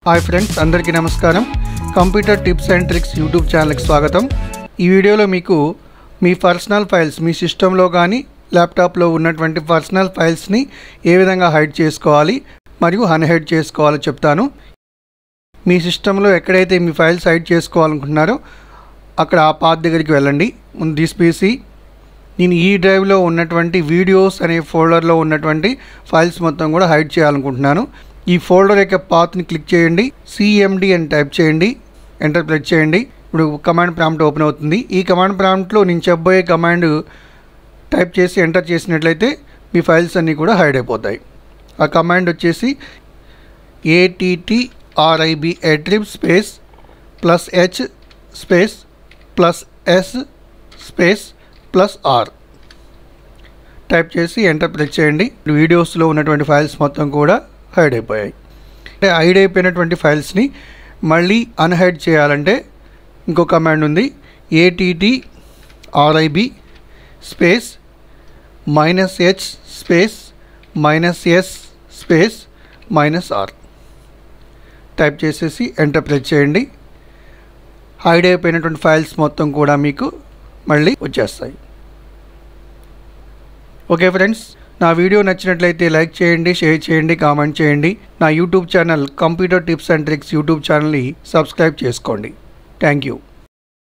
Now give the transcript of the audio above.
Hi friends, అందరికీ నమస్కారం. Computer tips and tricks YouTube ఛానల్కి స్వాగతం. ఈ వీడియోలో మీకు మీ పర్సనల్ ఫైల్స్ మీ సిస్టంలో కానీ ల్యాప్టాప్లో ఉన్నటువంటి పర్సనల్ ఫైల్స్ని ఏ విధంగా హైడ్ చేసుకోవాలి మరియు అన్హైడ్ చేసుకోవాలో చెప్తాను. మీ సిస్టంలో ఎక్కడైతే మీ ఫైల్స్ హైడ్ చేసుకోవాలనుకుంటున్నారో అక్కడ ఆ పాత్ దగ్గరికి వెళ్ళండి. దిస్ పీసీ నేను ఈ డ్రైవ్లో ఉన్నటువంటి వీడియోస్ అనే ఫోల్డర్లో ఉన్నటువంటి ఫైల్స్ మొత్తం కూడా హైడ్ చేయాలనుకుంటున్నాను. ఈ ఫోల్డర్ యొక్క పాత్ని క్లిక్ చేయండి, సిఎండి అని టైప్ చేయండి, ఎంటర్ ప్రెస్ చేయండి. ఇప్పుడు కమాండ్ ప్రాంప్ట్ ఓపెన్ అవుతుంది. ఈ కమాండ్ ప్రాంప్ట్లో నేను చెప్పబోయే కమాండ్ టైప్ చేసి ఎంటర్ చేసినట్లయితే మీ ఫైల్స్ అన్నీ కూడా హైడ్ అయిపోతాయి. ఆ కమాండ్ వచ్చేసి ATTRIB attrib space +H space +S space +R type చేసి ఎంటర్ ప్రెస్ చేయండి. వీడియోస్లో ఉన్నటువంటి ఫైల్స్ మొత్తం కూడా హైడ్ అయిపోయాయి. అంటే హైడ్ అయిపోయినటువంటి ఫైల్స్ని మళ్ళీ అన్హైడ్ చేయాలంటే ఇంకో కమాండ్ ఉంది, ATTRIB space -H space -S space -R type చేసేసి ఎంటర్ ప్రెస్ చేయండి. హైడ్ అయిపోయినటువంటి ఫైల్స్ మొత్తం కూడా మీకు మళ్ళీ వచ్చేస్తాయి. ఓకే ఫ్రెండ్స్, నా వీడియో నచ్చినట్లయితే లైక్ చేయండి, షేర్ చేయండి, కామెంట్ చేయండి. నా YouTube channel computer tips and tricks YouTube ఛానల్ని సబ్స్క్రైబ్ చేసుకోండి. Thank you.